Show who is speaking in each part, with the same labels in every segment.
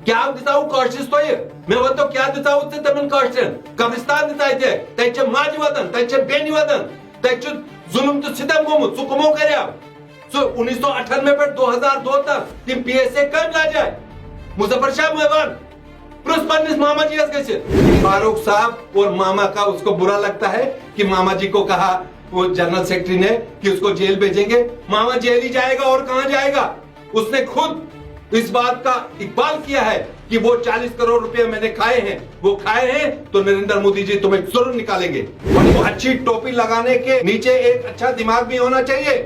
Speaker 1: क्या दिसाऊ कॉस्टिस तो मैं वो तो क्या दिसाऊ ते तमन कॉस्टन कब्रिस्तान दिसायते तचे माज वतन तचे बेनी वतन तचे जुल्म तो सितम गोमुत सु कमो करया सो 1998 पर 2002 तक तिम पीएसए कम ला जाए मुजफ्फर शाह मेवान पुरुष मामा जी फारूक साहब और मामा का उसको बुरा लगता है कि मामा जी को कहा वो जनरल सेक्रेटरी ने कि उसको जेल भेजेंगे। मामा जेल ही जाएगा और कहां जाएगा। उसने खुद इस बात का इकबाल किया है कि वो 40 करोड़ रुपए मैंने खाए हैं, वो खाए हैं तो नरेंद्र मोदी जी तुम्हें जरूर निकालेंगे। और वो अच्छी टोपी लगाने के नीचे एक अच्छा दिमाग भी होना चाहिए।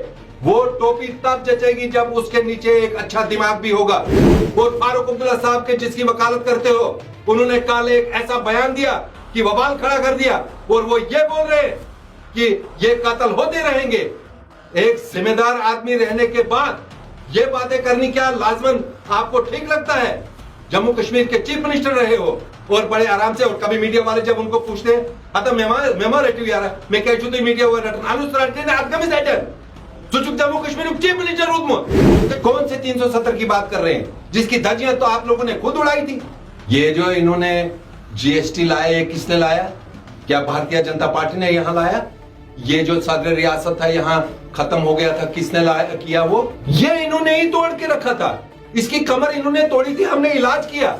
Speaker 1: वो टोपी तब जचेगी जब उसके नीचे एक अच्छा दिमाग भी होगा। और फारूक अब्दुल्ला साहब के जिसकी वकालत करते हो, उन्होंने कल एक ऐसा बयान दिया कि बवाल खड़ा कर दिया और वो ये बोल रहे हैं कि ये कत्ल होते रहेंगे। एक जिम्मेदार आदमी रहने के बाद ये बातें करनी क्या लाजमन आपको ठीक लगता है? जम्मू कश्मीर के चीफ मिनिस्टर रहे हो और बड़े आराम से, और कभी मीडिया वाले जब उनको पूछते हैं आता मेमोरेटिव यार मैं कह चुकी मीडिया वो जम्मू कश्मीर चीफ मिनिस्टर तो कौन से 370 की बात कर रहे हैं जिसकी धज्जियां तो आप लोगों ने खुद उड़ाई थी। ये जो इन्होंने जीएसटी लाया, ये किसने लाया? क्या भारतीय जनता पार्टी ने यहां लाया? ये जो सदर रियासत था यहां खत्म हो गया था, किसने लाया किया? वो ये इन्होंने ही तोड़ के रखा था। इसकी कमर इन्होंने तोड़ी थी, हमने इलाज किया,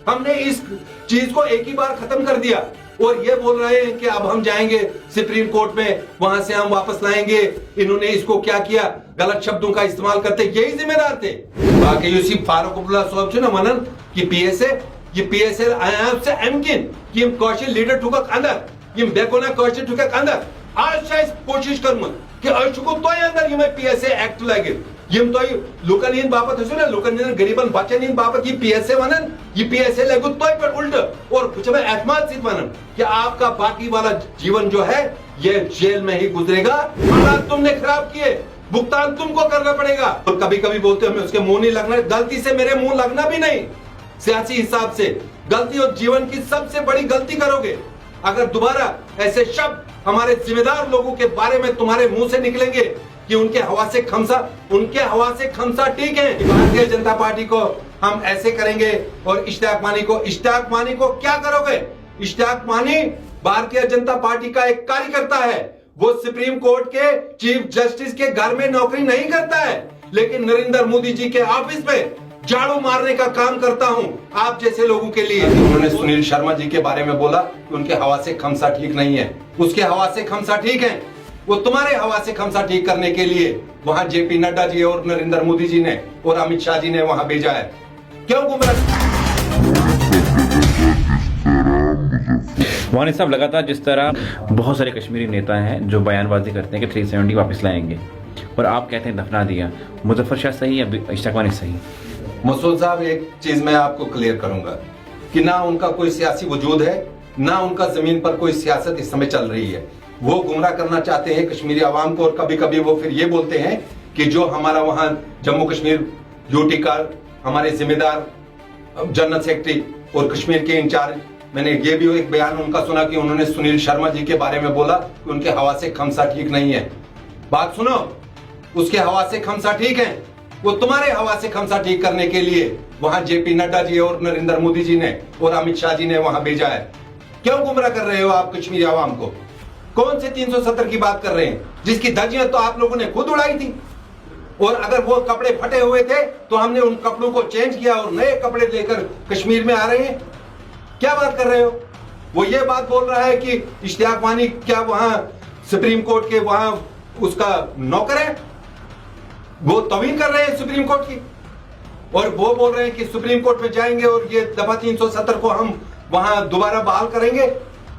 Speaker 1: हमने इस चीज को एक ही बार खत्म कर दिया। और ये बोल रहे हैं कि अब हम जाएंगे सुप्रीम कोर्ट में, वहां से हम वापस लाएंगे। इन्होंने इसको क्या किया, गलत शब्दों का इस्तेमाल करते, यही जिम्मेदार थे। बाकी यूसी फारूक अब्दुल्ला साहब जो ना मनन कि पीएसए ये पीएसए आया से एमकिन कि हम कौशल लीडर ठुकक अंदर ये बेकोना कौशल ठुकक अंदर आज शायद कोशिश करूं कि अशुको तो अंदर ये पीएसए एक्ट लगे यम तो लुकन इन बाबत हसो ना लुकन इन गरीबन बच्चन इन बाबत ये पीएसए वनन ये पीएसए लगु तो पर उल्ट और कुछ में एतमाद सिद्ध वनन कि आपका बाकी वाला जीवन जो है ये जेल में ही गुजरेगा। हालात तुमने खराब किए, भुगतान तुमको करना पड़ेगा। और कभी कभी बोलते हो उसके मुंह नहीं लगना, गलती से मेरे मुंह लगना भी नहीं। सियासी हिसाब से गलती और जीवन की सबसे बड़ी गलती करोगे अगर दोबारा ऐसे शब्द हमारे जिम्मेदार लोगों के बारे में तुम्हारे मुंह से निकलेंगे कि उनके हवा से खमसा ठीक है। भारतीय जनता पार्टी को हम ऐसे करेंगे और इश्तियाक मानी को क्या करोगे? इश्तियाक मानी भारतीय जनता पार्टी का एक कार्यकर्ता है। वो सुप्रीम कोर्ट के चीफ जस्टिस के घर में नौकरी नहीं करता है, लेकिन नरेंद्र मोदी जी के ऑफिस में झाड़ू मारने का काम करता हूं आप जैसे लोगों के लिए। उन्होंने सुनील शर्मा जी के बारे में बोला कि उनके हवा से खमसा ठीक नहीं है, उसके हवा से खमसा ठीक है। वो तुम्हारे हवा से खमसा ठीक करने के लिए वहां जेपी नड्डा जी और नरेंद्र मोदी जी ने और अमित शाह जी ने वहां भेजा है। क्यों गुमराह?
Speaker 2: वानी साहब, लगातार जिस तरह बहुत सारे कश्मीरी नेता हैं जो बयानबाजी करते हैं कि 370 वापस लाएंगे और आप कहते हैं दफना दिया, मुजफ्फर शाह सही या इश्तियाक मानी सही?
Speaker 1: मसूद साहब, एक चीज मैं आपको क्लियर करूंगा कि ना उनका कोई सियासी वजूद है, ना उनका जमीन पर कोई सियासत इस समय चल रही है। वो गुमराह करना चाहते हैं कश्मीरी आवाम को और कभी कभी वो फिर ये बोलते हैं कि जो हमारा वहां जम्मू कश्मीर यूटी का हमारे जिम्मेदार जनरल सेक्रेटरी और कश्मीर के इंचार्ज, मैंने ये भी एक बयान उनका सुना कि उन्होंने सुनील शर्मा जी के बारे में बोला कि उनके हवा से खमसा ठीक नहीं है। बात सुनो, उसके हवा से खमसा ठीक है, वो तुम्हारे हवा से खमसा ठीक करने के लिए वहां जेपी नड्डा जी और नरेंद्र मोदी जी ने और अमित शाह जी ने वहां भेजा है। क्यों गुमराह कर रहे हो आप कश्मीरी आवाम को? कौन से 370 की बात कर रहे हैं जिसकी धज्जियां तो आप लोगों ने खुद उड़ाई थी? और अगर वो कपड़े फटे हुए थे तो हमने उन कपड़ों को चेंज किया और नए कपड़े लेकर कश्मीर में आ रहे हैं। क्या बात कर रहे हो? वो ये बात बोल रहा है कि इश्तियाक मानी क्या वहां सुप्रीम कोर्ट के वहां उसका नौकर है? वो तवील कर रहे हैं सुप्रीम कोर्ट की और वो बोल रहे हैं कि सुप्रीम कोर्ट में जाएंगे और ये दफा 370 को हम वहां दोबारा बहाल करेंगे।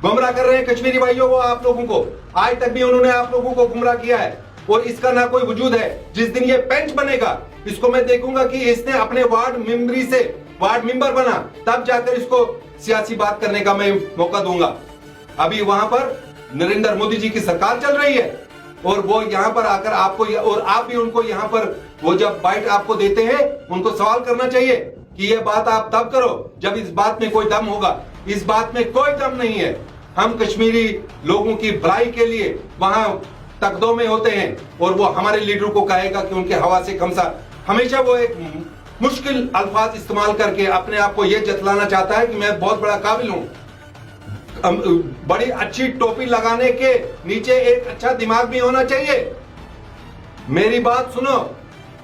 Speaker 1: गुमराह कर रहे हैं कश्मीरी भाइयों को, आप लोगों को। आज तक भी उन्होंने आप लोगों को गुमराह किया है और इसका ना कोई वजूद है। जिस दिन ये बेंच बनेगा इसको मैं देखूंगा कि इसने अपने वार्ड मेंबरी से वार्ड मेंबर बना, तब जाकर इसको सियासी बात करने का मैं मौका दूंगा। अभी वहां पर नरेंद्र मोदी जी की सरकार चल रही है और वो यहाँ पर आकर आपको और आप भी उनको यहाँ पर वो जब बाइट आपको देते हैं उनको सवाल करना चाहिए कि ये बात आप तब करो जब इस बात में कोई दम होगा। इस बात में कोई दम नहीं है। हम कश्मीरी लोगों की भलाई के लिए वहां तकदों में होते हैं और वो हमारे लीडरों को कहेगा कि उनके हवा से खमसा, हमेशा वो एक मुश्किल अल्फाज इस्तेमाल करके अपने आप को यह जतलाना चाहता है कि मैं बहुत बड़ा काबिल हूं। बड़ी अच्छी टोपी लगाने के नीचे एक अच्छा दिमाग भी होना चाहिए। मेरी बात सुनो,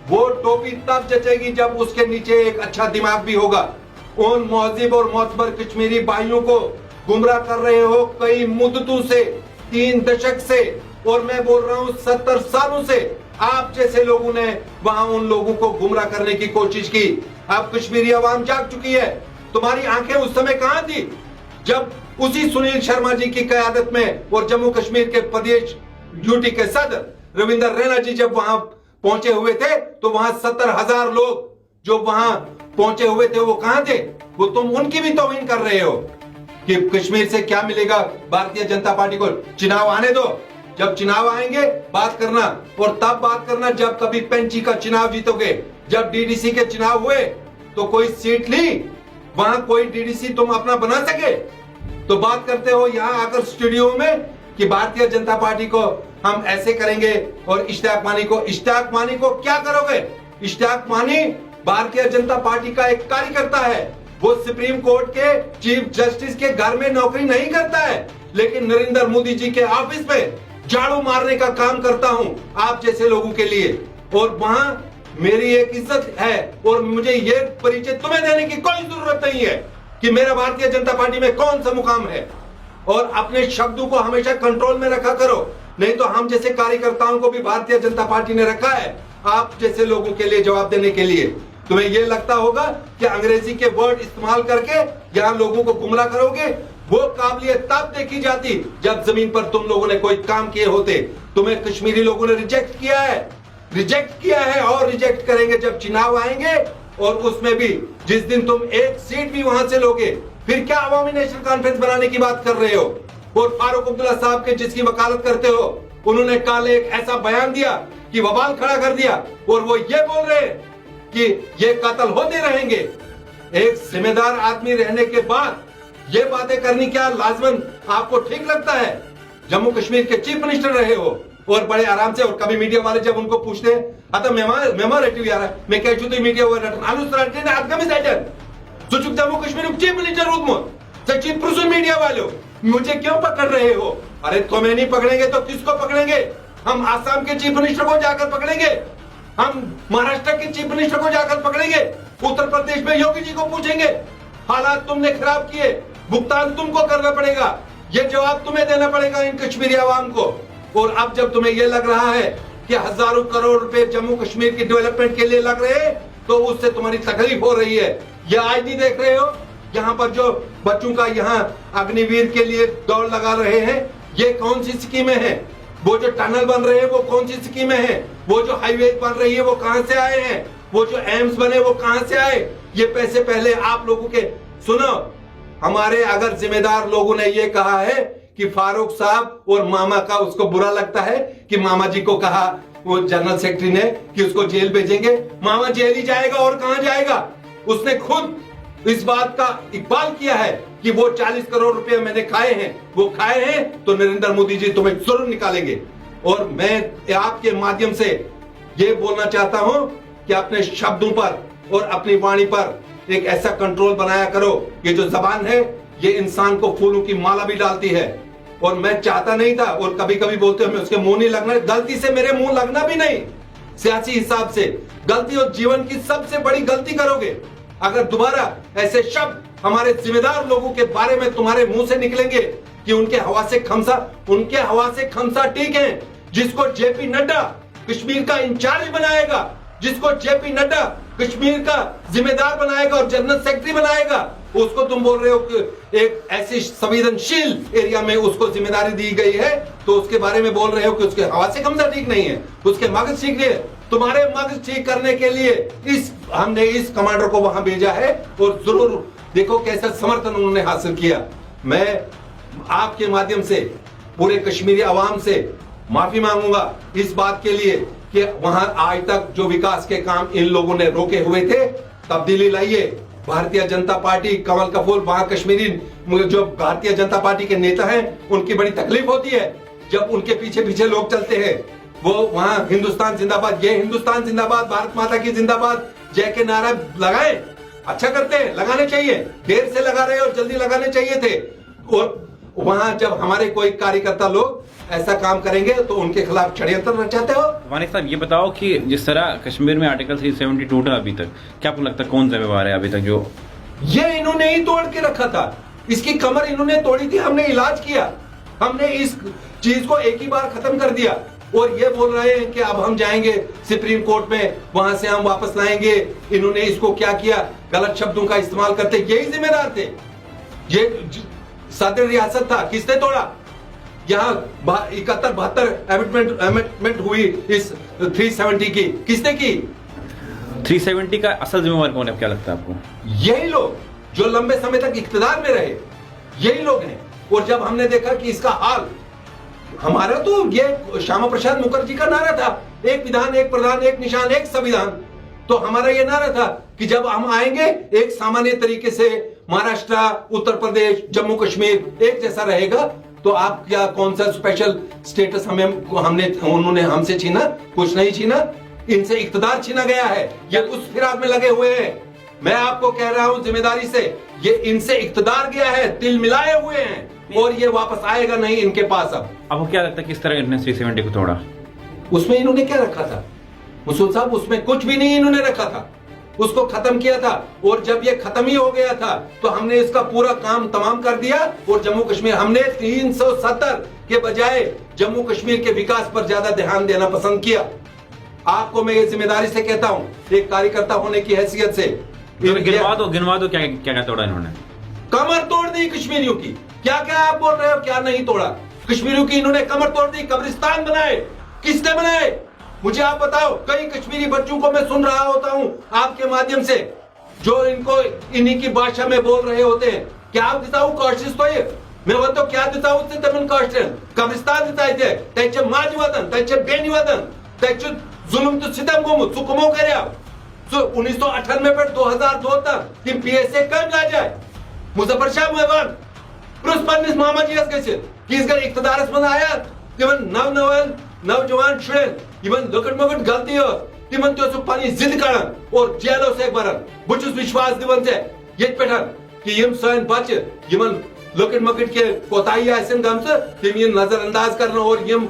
Speaker 1: वो टोपी तब जचेगी जब उसके नीचे एक अच्छा दिमाग भी होगा। उन महजिब और मोतबर कश्मीरी भाइयों को गुमराह कर रहे हो कई मुद्दतों से, 3 दशक से, और मैं बोल रहा हूं 70 सालों से आप जैसे लोगों ने वहां उन लोगों को गुमराह करने की कोशिश की। अब कश्मीरी अवाम जाग चुकी है। तुम्हारी आंखें उस समय कहां थी जब उसी सुनील शर्मा जी की क़यादत में और जम्मू कश्मीर के प्रदेश यूटी के सदर रविंदर रैना जी जब वहां पहुंचे हुए थे, तो वहां 70,000 लोग जो वहां पहुंचे हुए थे वो कहां थे? वो तुम उनकी भी तौहीन कर रहे हो कि कश्मीर से क्या मिलेगा भारतीय जनता पार्टी को। चुनाव आने दो, जब चुनाव आएंगे बात करना, और तब बात करना जब कभी पेंची का चुनाव जीतोगे। जब डीडीसी के चुनाव हुए तो कोई सीट ली, वहां कोई डीडीसी तुम अपना बना सके? तो बात करते हो यहां आकर स्टूडियो में कि भारतीय जनता पार्टी को हम ऐसे करेंगे, और इश्तियाक मानी को क्या करोगे? इश्तियाक मानी भारतीय जनता पार्टी का एक कार्यकर्ता है। वो सुप्रीम कोर्ट के चीफ जस्टिस के घर में नौकरी नहीं करता है, लेकिन नरेंद्र मोदी जी के ऑफिस में झाड़ू मारने का काम करता हूं आप जैसे लोगों के लिए। और वहां मेरी एक इज्जत है, और मुझे ये परिचय तुम्हें देने की कोई जरूरत नहीं है कि मेरा भारतीय जनता पार्टी में कौन सा मुकाम है। और अपने शब्दों को हमेशा कंट्रोल में रखा करो, नहीं तो हम जैसे कार्यकर्ताओं को भी भारतीय जनता पार्टी ने रखा है आप जैसे लोगों के लिए जवाब देने के लिए। तुम्हें यह लगता होगा कि अंग्रेजी के वर्ड इस्तेमाल करके यहां लोगों को गुमराह करोगे। वो काबिलियत तब देखी जाती जब जमीन पर तुम लोगों ने कोई काम किए होते। तुम्हें कश्मीरी लोगों ने रिजेक्ट किया है और रिजेक्ट करेंगे जब चुनाव आएंगे। और उसमें भी जिस दिन तुम एक सीट भी वहां से लोगे, फिर क्या अवामी नेशनल कॉन्फ्रेंस बनाने की बात कर रहे हो? और फारूक अब्दुल्ला साहब के जिसकी वकालत करते हो, उन्होंने कल एक ऐसा बयान दिया कि वबाल खड़ा कर दिया, और वो ये बोल रहे हैं कि ये कत्ल होते रहेंगे। एक जिम्मेदार आदमी रहने के बाद ये बातें करनी क्या लाजमन आपको ठीक लगता है? जम्मू कश्मीर के चीफ मिनिस्टर रहे हो और बड़े आराम से, और कभी मीडिया वाले जब उनको पूछते हैं मेमोरेटिव यार मैं कह चुकी मीडिया सुचुक जम्मू कश्मीर चीफ मिनिस्टर सचिन पुरुष मीडिया वालों मुझे क्यों पकड़ रहे हो? अरे तुम्हें नहीं पकड़ेंगे तो किसको पकड़ेंगे? हम आसाम के चीफ मिनिस्टर को जाकर पकड़ेंगे, हम महाराष्ट्र के चीफ मिनिस्टर को जाकर पकड़ेंगे, उत्तर प्रदेश में योगी जी को पूछेंगे। हालात तुमने खराब किए, भुगतान तुमको करना पड़ेगा, ये जवाब तुम्हें देना पड़ेगा इन कश्मीरी आवाम को। और अब जब तुम्हें यह लग रहा है कि हजारों करोड़ रुपए जम्मू कश्मीर की डेवलपमेंट के लिए लग रहे हैं, तो उससे तुम्हारी तकलीफ हो रही है। ये आईडी देख रहे हो, यहाँ पर जो बच्चों का यहाँ अग्निवीर के लिए दौड़ लगा रहे हैं, ये कौन सी स्कीमें हैं? वो जो टनल बन रहे हैं वो कौन सी स्कीमें हैं? वो जो हाईवे बन रही है वो कहां से आए हैं? वो जो एम्स बने वो कहां से आए? ये पैसे पहले आप लोगों के सुनो, हमारे अगर जिम्मेदार लोगों ने ये कहा है कि फारूक साहब और मामा का उसको बुरा लगता है कि मामा जी को कहा वो जनरल सेक्रेटरी ने कि उसको जेल भेजेंगे, मामा जेल ही जाएगा और कहां जाएगा? उसने खुद इस बात का इकबाल किया है कि वो 40 करोड़ रुपए मैंने खाए हैं, वो खाए हैं तो नरेंद्र मोदी जी तुम्हें जरूर निकालेंगे। और मैं आपके माध्यम से ये बोलना चाहता हूं कि अपने शब्दों पर और अपनी वाणी पर एक ऐसा कंट्रोल बनाया करो। ये जो जबान है ये इंसान को फूलों की माला भी डालती है, और मैं चाहता नहीं था, और कभी कभी बोलते हैं उसके मुंह नहीं लगना, गलती से मेरे मुंह लगना भी नहीं। सियासी हिसाब से गलती और जीवन की सबसे बड़ी गलती करोगे अगर दोबारा ऐसे शब्द हमारे जिम्मेदार लोगों के बारे में तुम्हारे मुंह से निकलेंगे कि उनके हवा से खमसा ठीक है। जिसको जेपी नड्डा कश्मीर का इंचार्ज बनाएगा, जिसको जेपी नड्डा कश्मीर का जिम्मेदार बनाएगा और जनरल सेक्रेटरी बनाएगा, उसको तुम बोल रहे हो कि एक ऐसे संवेदनशील एरिया में उसको जिम्मेदारी दी गई है, तो उसके बारे में बोल रहे हो कि उसके हवा से खमसा ठीक नहीं है, उसके मगज ठीक नहीं है। तुम्हारे मगज ठीक करने के लिए हमने इस कमांडर को वहां भेजा है, और जरूर देखो कैसा समर्थन उन्होंने हासिल किया। मैं आपके माध्यम से पूरे कश्मीरी आवाम से माफी मांगूंगा इस बात के लिए कि वहां आज तक जो विकास के काम इन लोगों ने रोके हुए थे, तब्दीली लाइए। भारतीय जनता पार्टी कमल कपूर, वहां कश्मीरी जो भारतीय जनता पार्टी के नेता हैं उनकी बड़ी तकलीफ होती है जब उनके पीछे पीछे लोग चलते हैं। वो वहां हिंदुस्तान जिंदाबाद, ये हिंदुस्तान जिंदाबाद, भारत माता की जिंदाबाद जय के नारा लगाए, अच्छा करते हैं, लगाने चाहिए, देर से लगा रहे और जल्दी लगाने चाहिए थे। और वहां जब हमारे कोई कार्यकर्ता लोग ऐसा काम करेंगे तो उनके खिलाफ षड्यंत्र रचाते हो।
Speaker 2: वानी साहब ये बताओ कि जिस तरह कश्मीर में आर्टिकल 370 टूटा अभी तक, क्या आपको लगता है कौन जिम्मेवार है अभी तक? जो
Speaker 1: ये इन्होंने ही तोड़ के रखा था, इसकी कमर इन्होंने तोड़ी थी, हमने इलाज किया, हमने इस चीज को एक ही बार खत्म कर दिया। और ये बोल रहे हैं कि अब हम जाएंगे सुप्रीम कोर्ट में, वहां से हम वापस लाएंगे। इन्होंने इसको क्या किया, गलत शब्दों का इस्तेमाल करते, यही जिम्मेदार थे। ये सदर रियासत था, किसने तोड़ा? यहाँ 71-72 अमेंडमेंट हुई इस 370 की, किसने की?
Speaker 2: 370 का असल जिम्मेवार कौन है, क्या लगता है आपको?
Speaker 1: यही लोग जो लंबे समय तक इख्तियार में रहे, यही लोग हैं। और जब हमने देखा कि इसका हाल, हमारा तो ये श्यामा प्रसाद मुखर्जी का नारा था, एक विधान एक प्रधान एक निशान एक संविधान। तो हमारा ये नारा था कि जब हम आएंगे एक सामान्य तरीके से, महाराष्ट्र, उत्तर प्रदेश, जम्मू कश्मीर एक जैसा रहेगा। तो आप क्या कौन सा स्पेशल स्टेटस उन्होंने हमसे छीना? कुछ नहीं छीना, इनसे इख्तियार छीना गया है। ये उस फिराक में लगे हुए हैं। मैं आपको कह रहा हूं जिम्मेदारी से, ये इनसे इख्तियार गया है, तिल मिलाए हुए हैं, और ये वापस आएगा नहीं इनके पास। अब
Speaker 2: आपको क्या लगता है किस तरह इन्होंने 370 को तोड़ा?
Speaker 1: उसमें इन्होंने क्या रखा था मुसूद साहब? उसमें कुछ भी नहीं इन्होंने रखा था, उसको खत्म किया था। और जब ये खत्म ही हो गया था तो हमने इसका पूरा काम तमाम कर दिया। और जम्मू कश्मीर हमने 370 के बजाय जम्मू कश्मीर के विकास पर ज्यादा ध्यान देना पसंद किया। आपको मैं ये जिम्मेदारी से कहता हूं, एक कार्यकर्ता होने की हैसियत से।
Speaker 2: गिनवा दो क्या क्या तोड़ा इन्होंने?
Speaker 1: कमर तोड़ दी कश्मीरियों की। क्या क्या आप बोल रहे हो, क्या नहीं तोड़ा? कश्मीरियों की इन्होंने कमर तोड़ दी, कब्रिस्तान बनाए। किसने बनाए मुझे आप बताओ? कई कश्मीरी बच्चों को मैं सुन रहा होता हूं आपके माध्यम से, जो इनको इन्हीं की भाषा में बोल रहे होते हैं। क्या दिताऊ कॉस्टिस तो ये मैं बोलतो क्या दिताऊ ते तमिन कॉस्टिन कब्रिस्तान दितायते त्याचे माझे वतन, त्याचे बेनी वतन, त्याचे जुलुम तो सितम गोमुत सु कमो करे आप 1998 पे 2002 तक तीन पीएसए कम ला जाए मुजफ्फर शाह मेवान प्रुस पन्निस मोहम्मद यस गसित कि इसका इख्तियारस में आया तिमन नौजवान शुरेन यमन लकड़ मकड़ गलती हो तिमन तो पानी जिद करन और जेलो से बरन बुचुस विश्वास दिवन से ये पेठन कि यम सन बच यमन लकड़ मकड़ के कोताही आसन गमस तिम ये नजरअंदाज करना और यम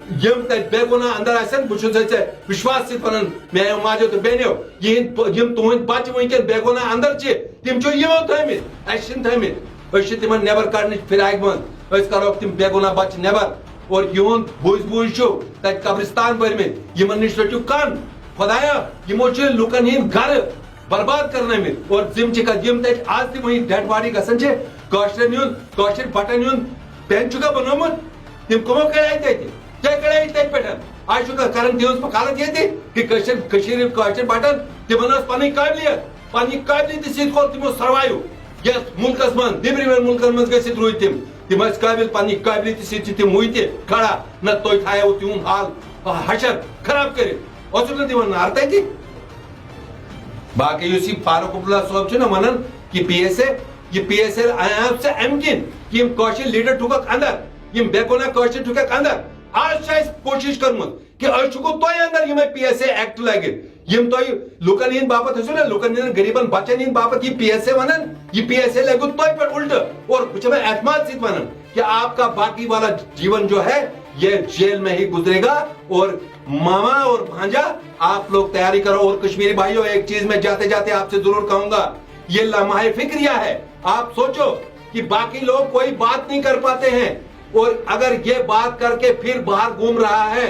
Speaker 1: बेगुना अंदर आसन बुचुस से विश्वास से पनन मैं माजो तो बेनियो यम तुहन बच वंकन बेगुना अंदर छ तिम जो यो थमित अशन थमित अश तिमन नेबर काढने फिराक मन अस करो तिम बेगुना बच नेबर और यून बुझ तक कब्रिस्तान भर में यमन निश रटू कान खुदाया यमो लुकन हिंद घर बर्बाद करने में और जिम यम तक आज तक वही डेड बॉडी गसन कशर बटन यून बेंच बनोमुत तिम कमो कड़ाई क्या कड़ाई तक पे आज करन दिवस वकालत ये कि कशर बटन तिमन पन काबिलियत सो तिमो सर्वाइव यस मुल्कस मन निब्रिम मुल्कन मज गसित रूद तिम काबिल पन्नी काबिलियत से तिम हुई खड़ा न तो थाया तिहन हाल हशर खराब कर तिमन नारत बाकी फारूक अब्दुल्ला साहब ना वन कि पीएसए आया से अमकिन कि कशर लीडर ठुकक अंदर यम बेगुना कशर ठुकक अंदर आज कोशिश कर्मुत कि तुह अंदर ये पीएसए एक्ट लगे यम तुह लुकन हिंद बापत हसो ना लुकन हिंद गरीबन बच्चन हिंद बापत ये पीएसए वनन ये पीएसए लगू तुह पे उल्ट और कुछ मैं एतमाद सित वनन कि आपका बाकी वाला जीवन जो है ये जेल में ही गुजरेगा। और मामा और भांजा आप लोग तैयारी करो। और कश्मीरी भाइयों एक चीज मैं जाते जाते आपसे जरूर कहूंगा, ये लम्हा फिक्रिया है। आप सोचो कि बाकी लोग कोई बात नहीं कर पाते हैं और अगर ये बात करके फिर बाहर घूम रहा है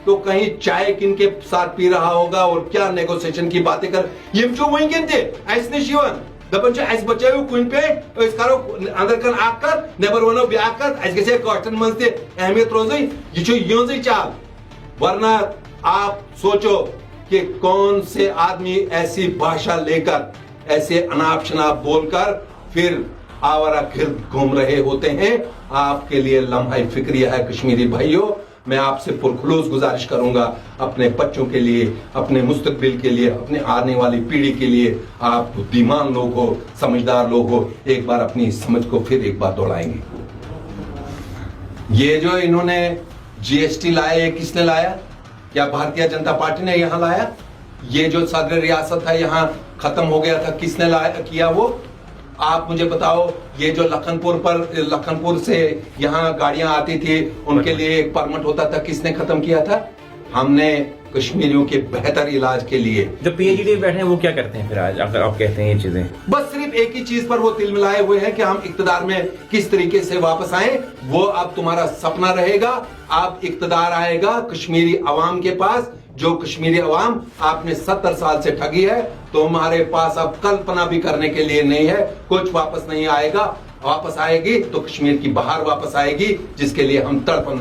Speaker 1: तो कहीं चाय किन के साथ पी रहा होगा और क्या नेगोशिएशन की बातें कर यम वनकन तन दपन बचाव कुन पे करो अंदर कन कर नबर वनो ब्याक गे कॉस्टन मज अहमियत रोज यह चाल। वरना आप सोचो कि कौन से आदमी ऐसी भाषा लेकर ऐसे अनाप शनाप बोलकर फिर आवारा गिर्द घूम रहे होते हैं। आपके लिए लम्हा फिक्रिया है कश्मीरी भाइयों। मैं आपसे पुरखुलूस गुजारिश करूंगा अपने बच्चों के लिए, अपने मुस्तकबिल के लिए, अपने आने वाली पीढ़ी के लिए आप बुद्धिमान लोग हो, समझदार लोग हो, एक बार अपनी समझ को फिर एक बार दौड़ाएंगे। ये जो इन्होंने जीएसटी लाया, ये किसने लाया? क्या भारतीय जनता पार्टी ने यहां लाया? ये जो सदर रियासत था यहाँ खत्म हो गया था, किसने लाया किया वो? आप मुझे बताओ। ये जो लखनपुर से यहाँ गाड़ियां आती थी, उनके लिए एक परमिट होता था, किसने खत्म किया था? हमने, कश्मीरियों के बेहतर इलाज के लिए।
Speaker 2: जो पीएचडी बैठे हैं वो क्या करते हैं फिर आज, अगर आप कहते हैं ये चीजें?
Speaker 1: बस सिर्फ एक ही चीज पर वो तिल मिलाए हुए हैं कि हम इक्तदार में किस तरीके से वापस आए। वो अब तुम्हारा सपना रहेगा। आप इक्तदार आएगा कश्मीरी अवाम के पास, जो कश्मीरी अवाम आपने 70 साल से ठगी है, तो हमारे पास अब कल्पना भी करने के लिए नहीं है। कुछ वापस नहीं आएगा। वापस आएगी तो कश्मीर की बहार वापस आएगी, जिसके लिए हम तड़पन में